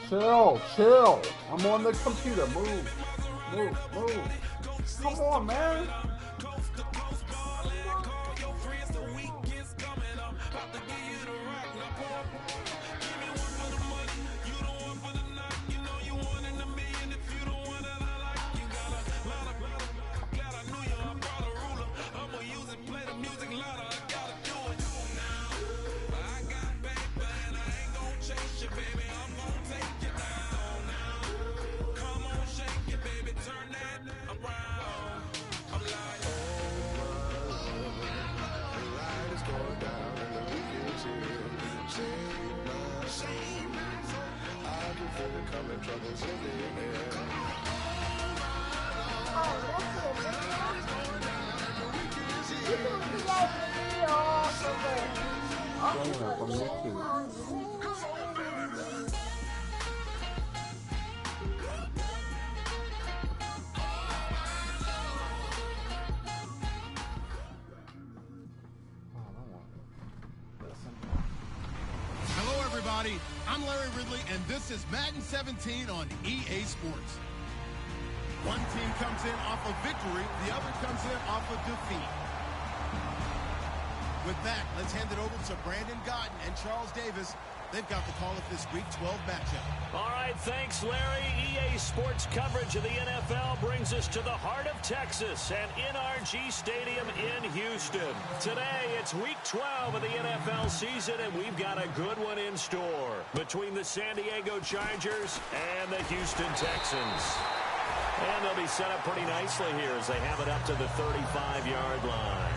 Chill, chill. I'm on the computer. Move, move, move. Come on, man. From YouTube. Hello, everybody. I'm Larry Ridley, and this is Madden 17 on EA Sports. One team comes in off of victory, the other comes in off of defeat. With that, let's hand it over to Brandon Godden and Charles Davis. They've got the call of this Week 12 matchup. All right, thanks, Larry. EA Sports coverage of the NFL brings us to the heart of Texas and NRG Stadium in Houston. Today, it's Week 12 of the NFL season, and we've got a good one in store between the San Diego Chargers and the Houston Texans. And they'll be set up pretty nicely here as they have it up to the 35-yard line.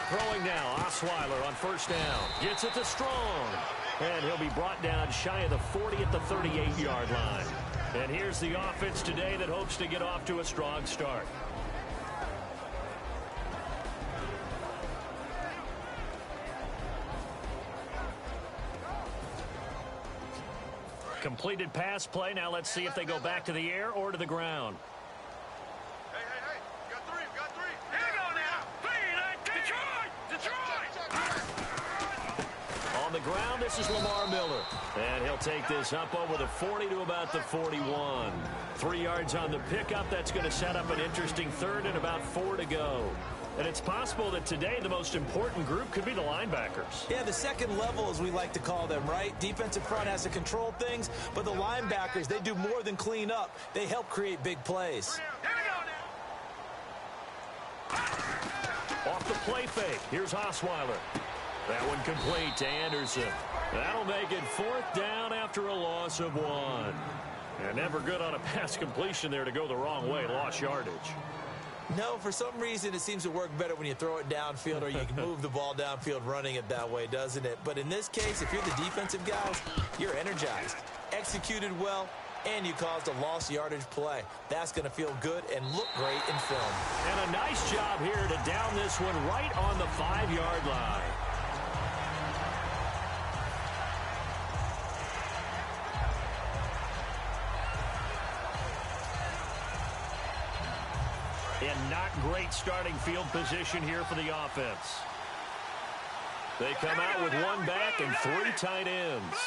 Throwing now, Osweiler on first down. Gets it to Strong. And he'll be brought down shy of the 40 at the 38-yard line. And here's the offense today that hopes to get off to a strong start. Completed pass play. Now let's see if they go back to the air or to the ground. On the ground, this is Lamar Miller. And he'll take this up over the 40 to about the 41. 3 yards on the pickup. That's going to set up an interesting third and about 4 to go. And it's possible that today the most important group could be the linebackers. Yeah, the second level, as we like to call them, right? Defensive front has to control things, but the linebackers, they do more than clean up. They help create big plays. Off the play fake. Here's Osweiler. That one complete to Anderson. That'll make it 4th down after a loss of 1. And never good on a pass completion there to go the wrong way. Lost yardage. No, for some reason it seems to work better when you throw it downfield or you can move the ball downfield running it that way, doesn't it? But in this case, if you're the defensive guys, you're energized, executed well, and you caused a lost yardage play. That's going to feel good and look great in film. And a nice job here to down this one right on the 5-yard line. And not great starting field position here for the offense. They come out with 1 back and 3 tight ends.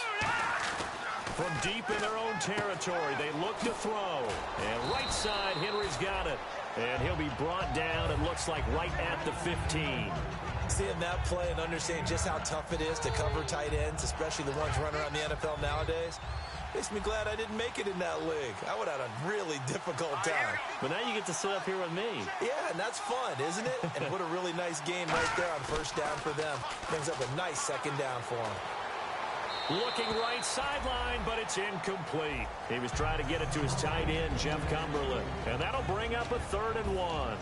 From deep in their own territory, they look to throw. And right side, Henry's got it. And he'll be brought down, it looks like, right at the 15. Seeing that play and understanding just how tough it is to cover tight ends, especially the ones running around the NFL nowadays, makes me glad I didn't make it in that league. I would have had a really difficult time. But now you get to sit up here with me. Yeah, and that's fun, isn't it? And what a really nice game right there on first down for them. Brings up a nice second down for them. Looking right sideline, but it's incomplete. He was trying to get it to his tight end, Jeff Cumberland. And that'll bring up a 3rd and 1.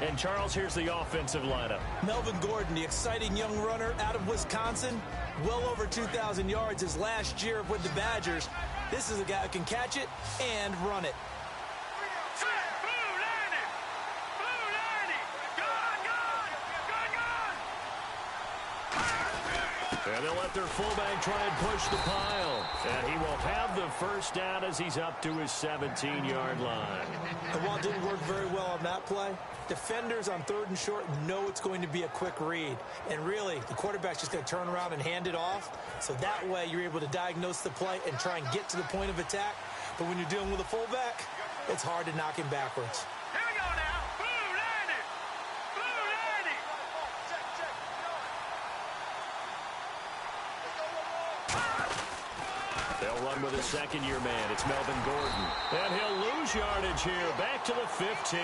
And, Charles, here's the offensive lineup. Melvin Gordon, the exciting young runner out of Wisconsin. Well over 2,000 yards his last year with the Badgers. This is a guy who can catch it and run it. And they'll let their fullback try and push the pile. And he will have the first down as he's up to his 17-yard line. And while it didn't work very well on that play, defenders on 3rd and short know it's going to be a quick read. And really, the quarterback's just going to turn around and hand it off. So that way, you're able to diagnose the play and try and get to the point of attack. But when you're dealing with a fullback, it's hard to knock him backwards. Here we go now. Blue 90. Blue 90. They'll run with a second-year man. It's Melvin Gordon. And he'll lose yardage here. Back to the 15.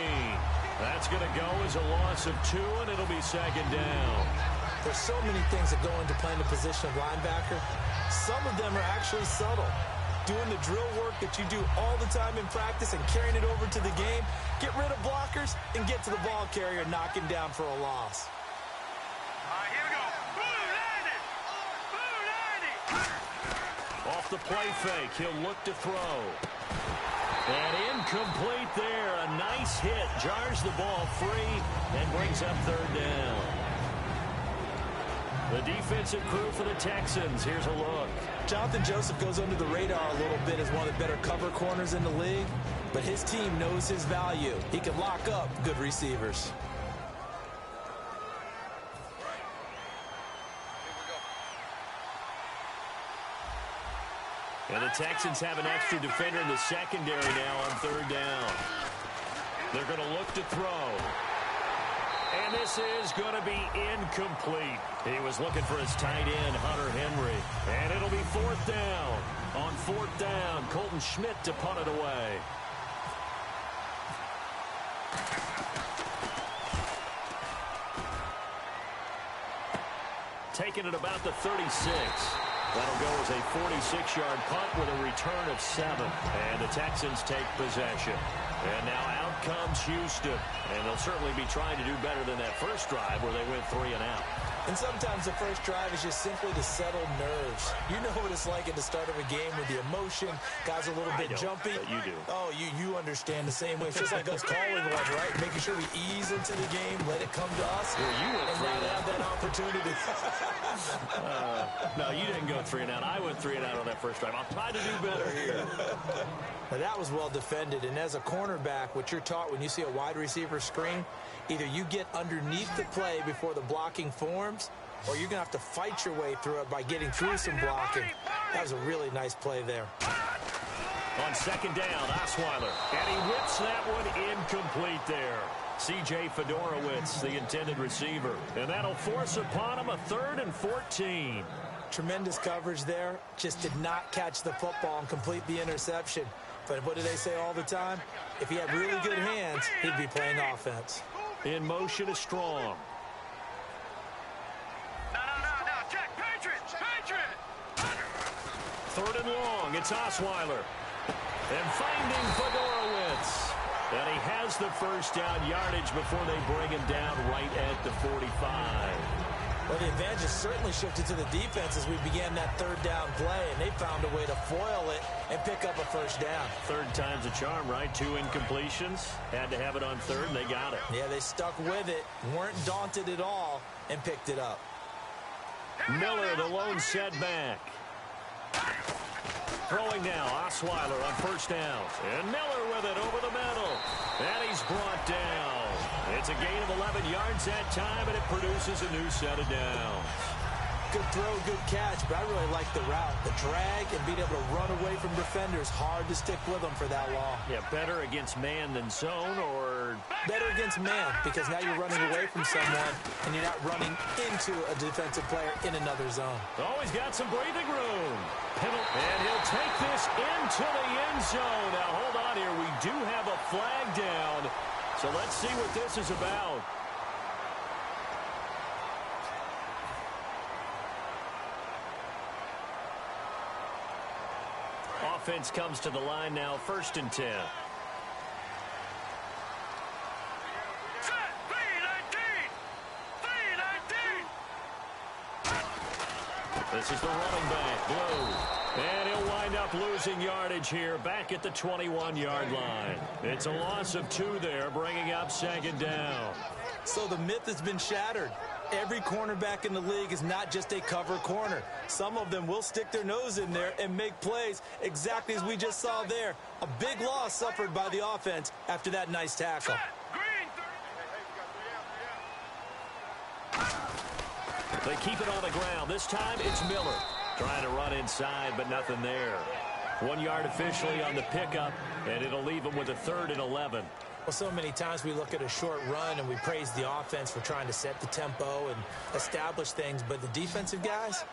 That's going to go as a loss of 2, and it'll be second down. There's so many things that go into playing the position of linebacker. Some of them are actually subtle. Doing the drill work that you do all the time in practice and carrying it over to the game. Get rid of blockers and get to the ball carrier and knock him down for a loss. All right, here we go. Blue 90. Blue 90. Off the play fake, he'll look to throw. And incomplete there. A nice hit. Jars the ball free and brings up 3rd down. The defensive crew for the Texans. Here's a look. Jonathan Joseph goes under the radar a little bit as one of the better cover corners in the league, but his team knows his value. He can lock up good receivers. And the Texans have an extra defender in the secondary now on 3rd down. They're going to look to throw. And this is going to be incomplete. He was looking for his tight end, Hunter Henry. And it'll be 4th down. On 4th down, Colton Schmidt to punt it away. Taking it about the 36. That'll go as a 46-yard punt with a return of 7. And the Texans take possession. And now out comes Houston. And they'll certainly be trying to do better than that first drive where they went 3 and out. And sometimes the first drive is just simply to settle nerves. You know what it's like at the start of a game with the emotion. Guys are a little bit jumpy. But you do. Oh, you understand the same way. It's just like us calling one, right? Making sure we ease into the game, let it come to us. Well, you went and now have that opportunity. No, you didn't go 3 and out. I went 3 and out on that first drive. I'll try to do better here. Now, that was well defended. And as a cornerback, what you're taught when you see a wide receiver screen, either you get underneath the play before the blocking forms, or you're going to have to fight your way through it by getting through some blocking. That was a really nice play there. On 2nd down, Osweiler. And he whips that one incomplete there. C.J. Fedorowicz, the intended receiver. And that'll force upon him a 3rd and 14. Tremendous coverage there. Just did not catch the football and complete the interception. But what do they say all the time? If he had really good hands, he'd be playing offense. In motion is Strong. No. Check. Patriot. 3rd and long. It's Osweiler. And finding Fedorowicz. And he has the first down yardage before they bring him down right at the 45. Well, the advantage has certainly shifted to the defense as we began that 3rd down play, and they found a way to foil it and pick up a first down. 3rd time's a charm, right? 2 incompletions. Had to have it on 3rd, and they got it. Yeah, they stuck with it, weren't daunted at all, and picked it up. Miller, the lone setback. Throwing now, Osweiler on 1st down. And Miller with it over the middle. And he's brought down. It's a gain of 11 yards that time, and it produces a new set of downs. Good throw, good catch, but I really like the route. The drag and being able to run away from defenders, hard to stick with them for that long. Yeah, better against man than zone, or... Better against man, because now you're running away from someone, and you're not running into a defensive player in another zone. Oh, he's got some breathing room. And he'll take this into the end zone. Now, hold on here. We do have a flag down, so let's see what this is about. Offense comes to the line now, 1st and 10. This is the running back, Blue. And he'll wind up losing yardage here back at the 21-yard line. It's a loss of 2 there, bringing up 2nd down. So the myth has been shattered. every cornerback in the league is not just a cover corner. Some of them will stick their nose in there and make plays exactly as we just saw there. A big loss suffered by the offense after that nice tackle. They keep it on the ground. This time it's Miller. Trying to run inside, but nothing there. 1 yard officially on the pickup, and it'll leave them with a 3rd and 11. Well, so many times we look at a short run and we praise the offense for trying to set the tempo and establish things, but the defensive guys,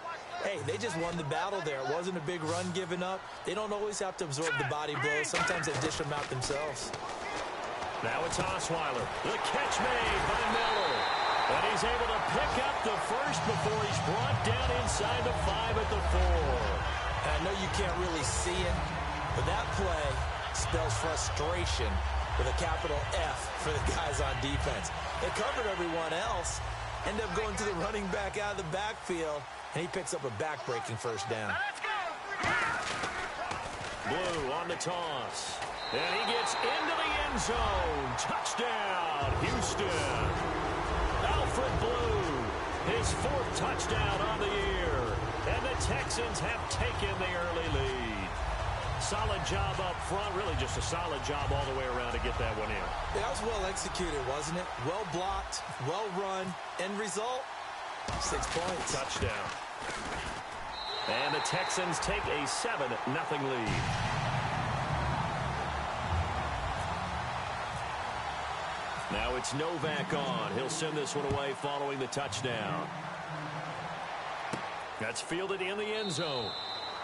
hey, they just won the battle there. It wasn't a big run given up. They don't always have to absorb the body blows. Sometimes they dish them out themselves. Now it's Osweiler. The catch made by Miller. And he's able to pick up the first before he's brought down inside the 5 at the 4. And I know you can't really see it, but that play spells frustration with a capital F for the guys on defense. They covered everyone else, end up going to the running back out of the backfield, and he picks up a back-breaking first down. Blue on the toss. And he gets into the end zone. Touchdown, Houston. Alfred Blue, his 4th touchdown on the year. And the Texans have taken the early lead. Solid job up front, really just a solid job all the way around to get that one in. That was well executed, wasn't it? Well blocked, well run. End result, 6 points. Touchdown. And the Texans take a 7-0 lead. Now it's Novak on. He'll send this one away following the touchdown. That's fielded in the end zone.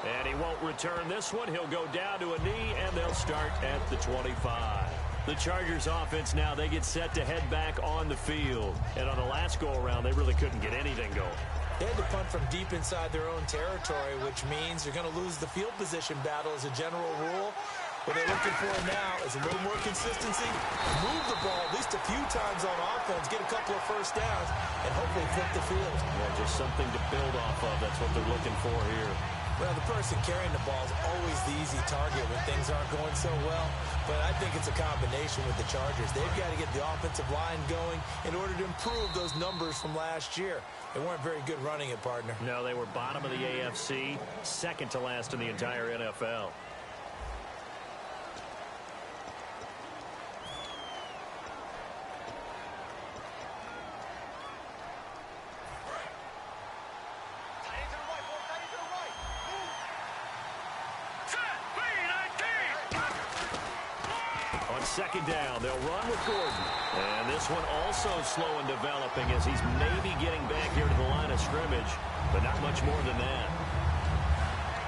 And he won't return this one. He'll go down to a knee, and they'll start at the 25. The Chargers offense now, they get set to head back on the field. And on the last go-around, they really couldn't get anything going. They had to punt from deep inside their own territory, which means you're going to lose the field position battle as a general rule. What they're looking for now is a little more consistency, move the ball at least a few times on offense, get a couple of first downs, and hopefully flip the field. Yeah, just something to build off of. That's what they're looking for here. Well, the person carrying the ball is always the easy target when things aren't going so well. But I think it's a combination with the Chargers. They've got to get the offensive line going in order to improve those numbers from last year. They weren't very good running it, partner. No, they were bottom of the AFC, second to last in the entire NFL. Second down, they'll run with Gordon. And this one also slow in developing as he's maybe getting back here to the line of scrimmage, but not much more than that.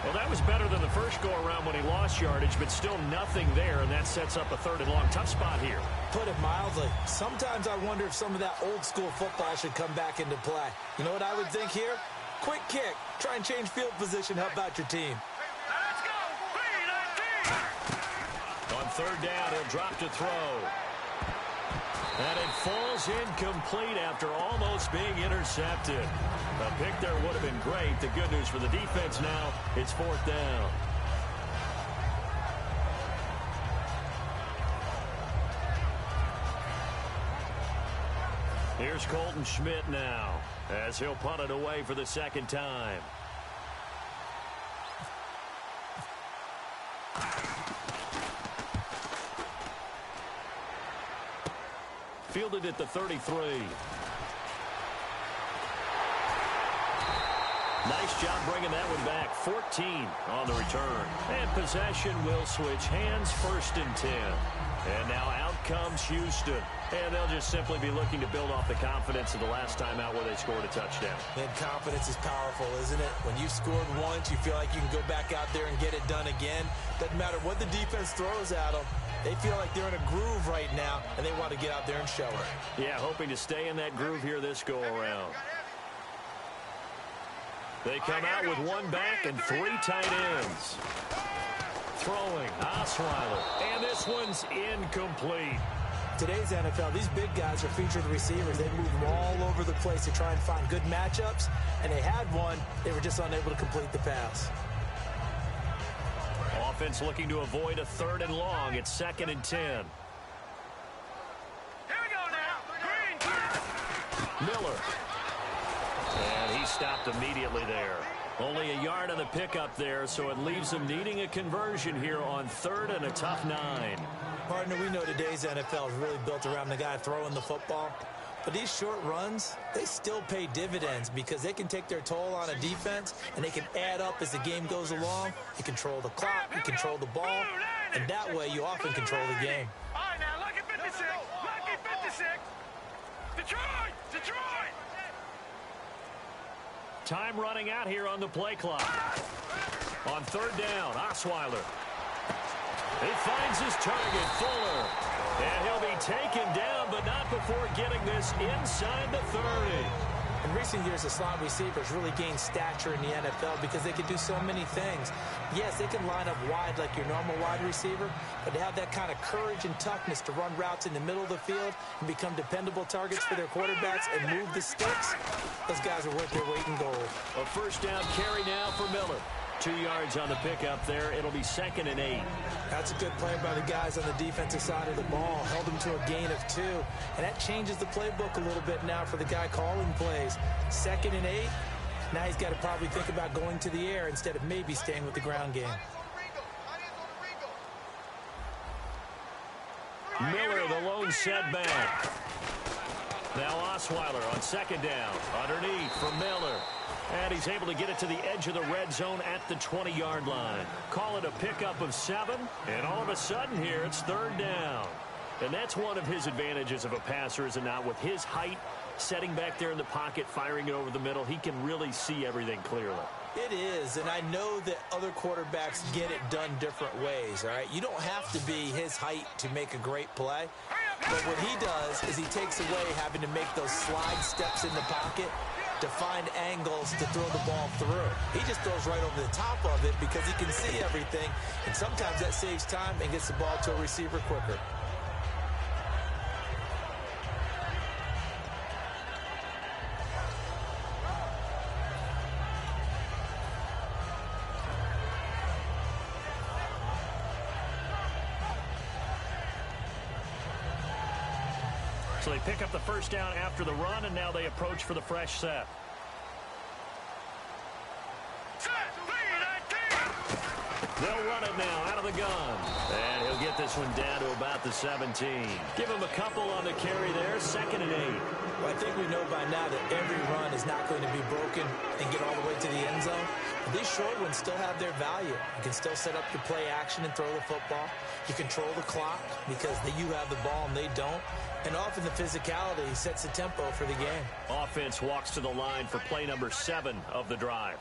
Well, that was better than the first go-around when he lost yardage, but still nothing there, and that sets up a 3rd and long. Tough spot here. Put it mildly. Sometimes I wonder if some of that old-school football should come back into play. You know what I would think here? Quick kick. Try and change field position. Help out your team. Let's go! 3rd down, he'll drop to throw. And it falls incomplete after almost being intercepted. A pick there would have been great. The good news for the defense now, it's 4th down. Here's Colton Schmidt now, as he'll punt it away for the 2nd time. Fielded at the 33. Nice job bringing that one back. 14 on the return. And possession will switch hands, 1st and 10. And now out comes Houston. And they'll just simply be looking to build off the confidence of the last time out where they scored a touchdown. And confidence is powerful, isn't it? When you've scored once, you feel like you can go back out there and get it done again. Doesn't matter what the defense throws at them. They feel like they're in a groove right now, and they want to get out there and show it. Yeah, hoping to stay in that groove here this go-around. They come out with 1 back and 3 tight ends. Throwing, Osweiler, and this one's incomplete. Today's NFL, these big guys are featured receivers. They move them all over the place to try and find good matchups, and they had one. They were just unable to complete the pass. Offense looking to avoid a 3rd and long. It's 2nd and 10. Here we go now. Green. Miller. he's stopped immediately there. Only a yard on the pickup there, so it leaves them needing a conversion here on 3rd and a tough 9. Partner, we know today's NFL is really built around the guy throwing the football. But these short runs, they still pay dividends because they can take their toll on a defense, and they can add up as the game goes along. You control the clock, you control the ball, and that way you often control the game. All right, now, lucky 56. Lucky 56. Detroit! Detroit! Time running out here on the play clock. On 3rd down, Osweiler. He finds his target, Fuller. And he'll be taken down, but not before getting this inside the 30. In recent years, the slot receivers really gained stature in the NFL because they can do so many things. Yes, they can line up wide like your normal wide receiver, but to have that kind of courage and toughness to run routes in the middle of the field and become dependable targets for their quarterbacks and move the sticks, those guys are worth their weight in gold. A 1st down carry now for Miller. 2 yards on the pickup there. It'll be 2nd and 8. That's a good play by the guys on the defensive side of the ball. Held them to a gain of 2. And that changes the playbook a little bit now for the guy calling plays. 2nd and 8. Now he's got to probably think about going to the air instead of maybe staying with the ground game. Miller, the lone setback. Now Osweiler on 2nd down. Underneath for Miller. And he's able to get it to the edge of the red zone at the 20-yard line. Call it a pickup of 7. And all of a sudden here, it's 3rd down. And that's one of his advantages of a passer, is it not? With his height, setting back there in the pocket, firing it over the middle, he can really see everything clearly. It is, and I know that other quarterbacks get it done different ways, all right? You don't have to be his height to make a great play. But what he does is he takes away having to make those slide steps in the pocket to find angles to throw the ball through. He just throws right over the top of it because he can see everything, and sometimes that saves time and gets the ball to a receiver quicker. So they pick up the 1st down after the run, and now they approach for the fresh set. They'll run it now out of the gun. And he'll get this one down to about the 17. Give him a couple on the carry there. 2nd and 8. Well, I think we know by now that every run is not going to be broken and get all the way to the end zone. But these short ones still have their value. You can still set up your play action and throw the football. You control the clock because you have the ball and they don't. And often the physicality sets the tempo for the game. Offense walks to the line for play number 7 of the drive.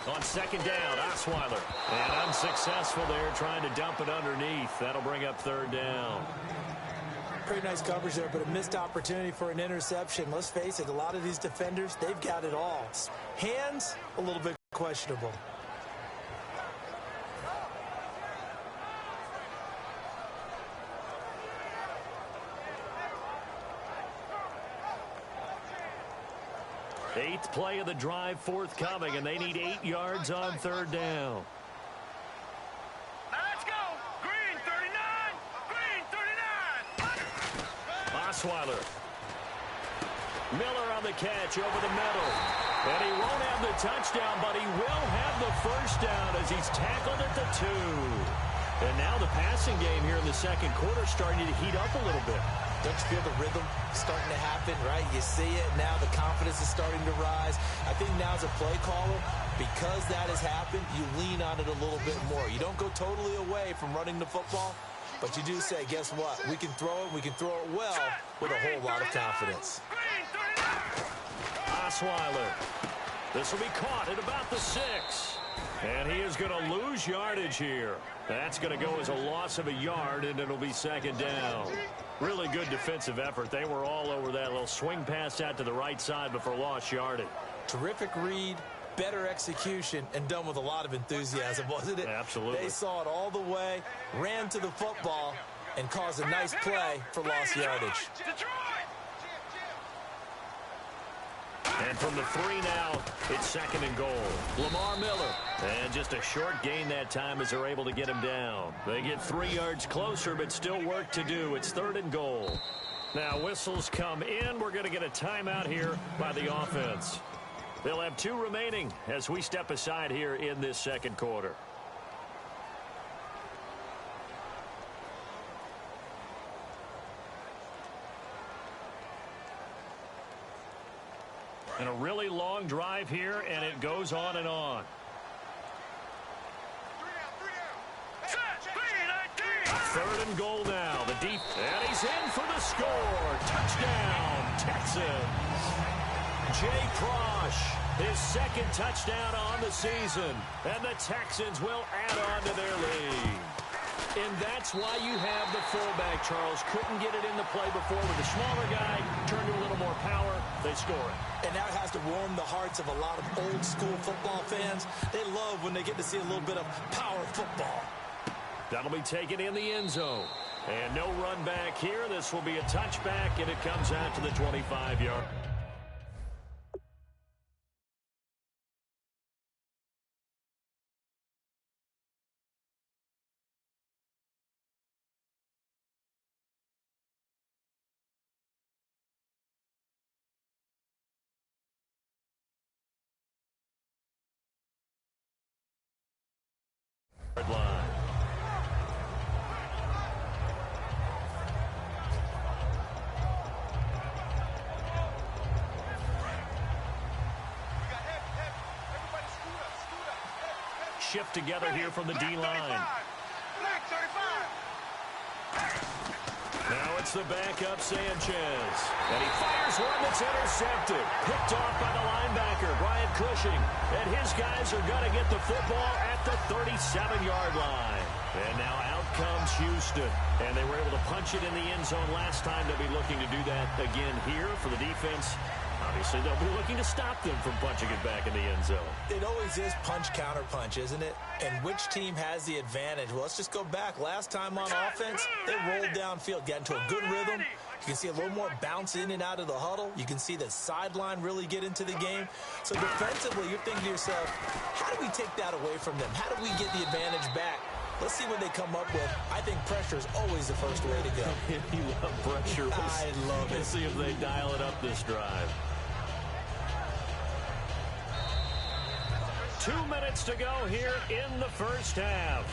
On 2nd down, Osweiler. And unsuccessful there, trying to dump it underneath. That'll bring up 3rd down. Pretty nice coverage there, but a missed opportunity for an interception. Let's face it, a lot of these defenders, they've got it all. Hands, a little bit questionable. Eighth play of the drive forthcoming, and they need 8 yards on 3rd down. Let's go! Green 39! Green 39! Osweiler. Miller on the catch over the middle. And he won't have the touchdown, but he will have the 1st down as he's tackled at the 2. And now the passing game here in the 2nd quarter starting to heat up a little bit. Don't you feel the rhythm starting to happen, right? You see it. Now the confidence is starting to rise. I think now as a play caller, because that has happened, you lean on it a little bit more. You don't go totally away from running the football, but you do say, guess what? We can throw it. We can throw it well with a whole lot of confidence. Osweiler. This will be caught at about the 6. And he is going to lose yardage here. That's going to go as a loss of a yard, and it'll be 2nd down. Really good defensive effort. They were all over that little swing pass out to the right side before lost yardage. Terrific read, better execution, and done with a lot of enthusiasm, wasn't it? Absolutely. They saw it all the way, ran to the football, and caused a nice play for lost yardage. And from the 3 now, it's 2nd and goal. Lamar Miller. And just a short gain that time as they're able to get him down. They get 3 yards closer, but still work to do. It's 3rd and goal. Now whistles come in. We're going to get a timeout here by the offense. They'll have 2 remaining as we step aside here in this 2nd quarter. And a really long drive here, and it goes on and on. Third and goal now. The deep, and he's in for the score. Touchdown, Texans. Jay Prosh, his 2nd touchdown on the season. And the Texans will add on to their lead. And that's why you have the fullback, Charles. Couldn't get it in the play before with the smaller guy. Turned to a little more power. They score it. And that has to warm the hearts of a lot of old-school football fans. They love when they get to see a little bit of power football. That'll be taken in the end zone. And no run back here. This will be a touchback, and it comes out to the 25-yard. Line. Shift together here from the D-line. Now it's the backup Sanchez. And he fires one that's intercepted. Picked off by the linebacker, Brian Cushing. And his guys are going to get the football at the 37-yard line. And now out comes Houston. And they were able to punch it in the end zone last time. They'll be looking to do that again here for the defense. Obviously, they'll be looking to stop them from punching it back in the end zone. It always is punch-counter-punch, isn't it? And which team has the advantage? Well, let's just go back. Last time on offense, they rolled downfield, got into a good rhythm. You can see a little more bounce in and out of the huddle. You can see the sideline really get into the game. So defensively, you're thinking to yourself, how do we take that away from them? How do we get the advantage back? Let's see what they come up with. I think pressure is always the first way to go. You love pressure. I love it. Let's see if they dial it up this drive. 2 minutes to go here in the first half.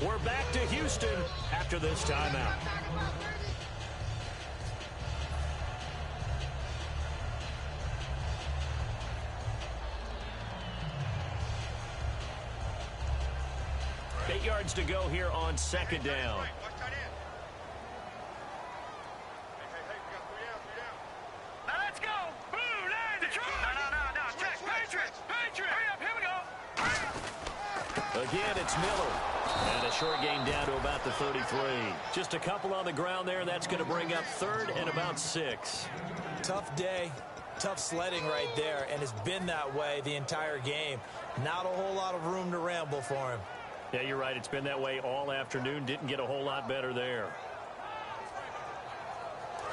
We're back to Houston after this timeout. Eight yards to go here on 2nd down. Now let's go. Boo, Detroit. No. Check. Patriots. Hurry up. Here we go. Again, it's Miller. And a short gain down to about the 33. Just a couple on the ground there. That's going to bring up 3rd and about 6. Tough day. Tough sledding right there. And it's been that way the entire game. Not a whole lot of room to ramble for him. Yeah, you're right. It's been that way all afternoon. Didn't get a whole lot better there.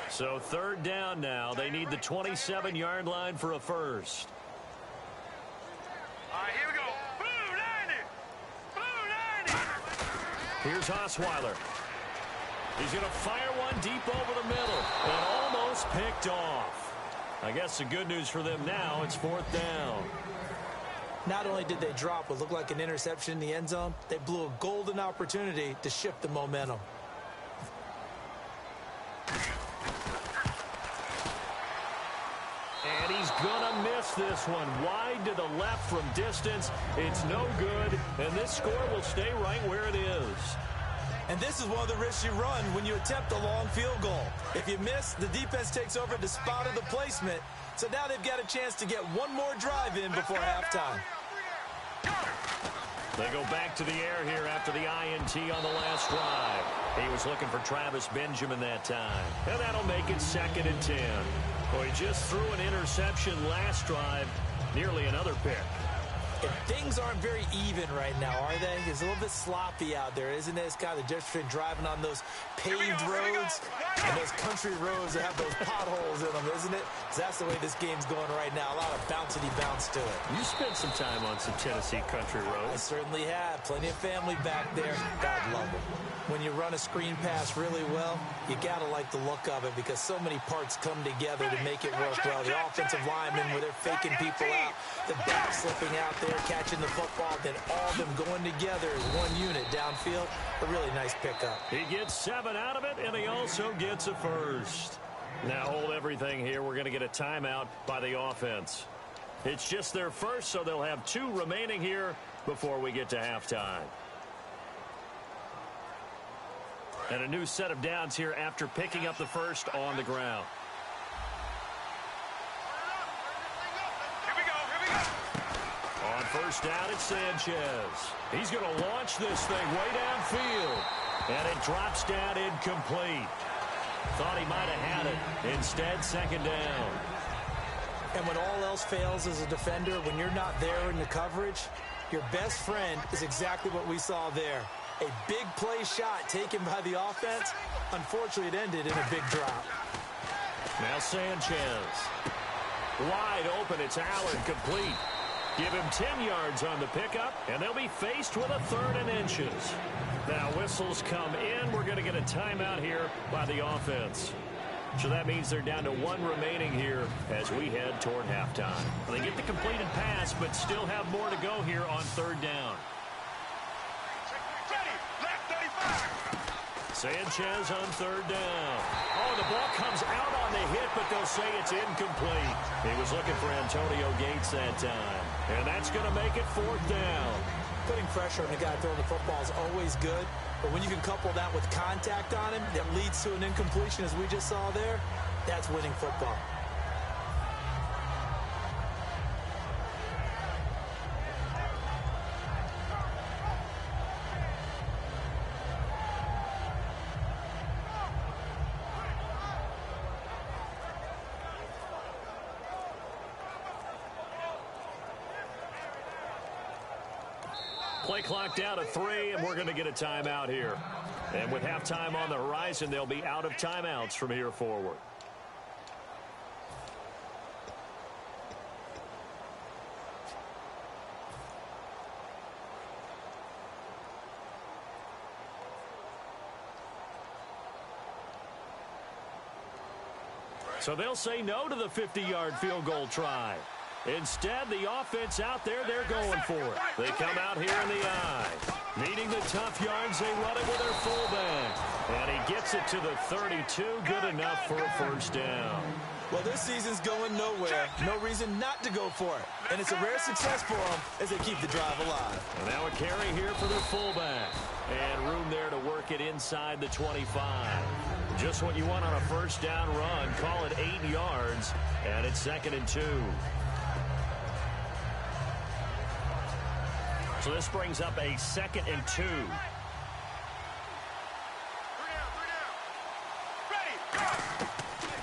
So 3rd down now. They need the 27-yard line for a first. All right, here we go. Boo, 90. Here's Osweiler. He's going to fire one deep over the middle. And almost picked off. I guess the good news for them now, it's 4th down. Not only did they drop what looked like an interception in the end zone, they blew a golden opportunity to shift the momentum. And he's going to miss this one. Wide to the left from distance. It's no good. And this score will stay right where it is. And this is one of the risks you run when you attempt a long field goal. If you miss, the defense takes over the spot of the placement. So now they've got a chance to get one more drive in before halftime. They go back to the air here after the INT on the last drive. He was looking for Travis Benjamin that time. And that'll make it 2nd and 10. Well, he just threw an interception last drive. Nearly another pick. And things aren't very even right now, are they? It's a little bit sloppy out there, isn't it? It's kind of the difference between driving on those paved roads and those country roads that have those potholes in them, isn't it? 'Cause that's the way this game's going right now. A lot of bouncy bounce to it. You spent some time on some Tennessee country I roads. certainly have. Plenty of family back there. God love them. When you run a screen pass really well, you got to like the look of it because so many parts come together to make it work well. The offensive linemen, where they're faking people out, the back slipping out there, catching the football, then all of them going together as one unit downfield. A really nice pickup. He gets 7 out of it, and he also gets a first. Now hold everything here. We're going to get a timeout by the offense. It's just their first, so they'll have 2 remaining here before we get to halftime. And a new set of downs here after picking up the first on the ground. Here we go. On first down, it's Sanchez. He's going to launch this thing way downfield. And it drops down incomplete. Thought he might have had it. Instead, second down. And when all else fails as a defender, when you're not there in the coverage, your best friend is exactly what we saw there. A big play shot taken by the offense. Unfortunately, it ended in a big drop. Now Sanchez. Wide open. It's Allen, complete. Give him 10 yards on the pickup, and they'll be faced with a 3rd and inches. Now whistles come in. We're going to get a timeout here by the offense. So that means they're down to 1 remaining here as we head toward halftime. They get the completed pass, but still have more to go here on 3rd down. Sanchez on 3rd down. Oh, the ball comes out on the hit, but they'll say it's incomplete. He was looking for Antonio Gates that time. And that's going to make it 4th down. Putting pressure on the guy throwing the football is always good, but when you can couple that with contact on him that leads to an incompletion, as we just saw there, that's winning football. Play clock down to 3, and we're going to get a timeout here. And with halftime on the horizon, they'll be out of timeouts from here forward. So they'll say no to the 50-yard field goal try. Instead, the offense out there, they're going for it. They come out here in the eye. Needing the tough yards, they run it with their fullback. And he gets it to the 32, good enough for a 1st down. Well, this season's going nowhere. No reason not to go for it. And it's a rare success for them as they keep the drive alive. And now a carry here for the fullback. And room there to work it inside the 25. Just what you want on a 1st down run. Call it 8 yards. And it's 2nd and 2. So this brings up a 2nd and 2.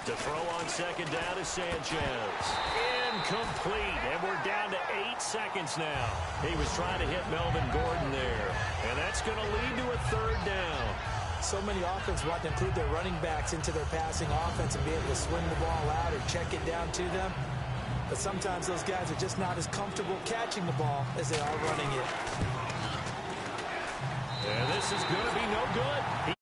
To throw on 2nd down is Sanchez. Incomplete, and we're down to 8 seconds now. He was trying to hit Melvin Gordon there, and that's going to lead to a 3rd down. So many offenses want to include their running backs into their passing offense and be able to swing the ball out or check it down to them. But sometimes those guys are just not as comfortable catching the ball as they are running it. And this is going to be no good.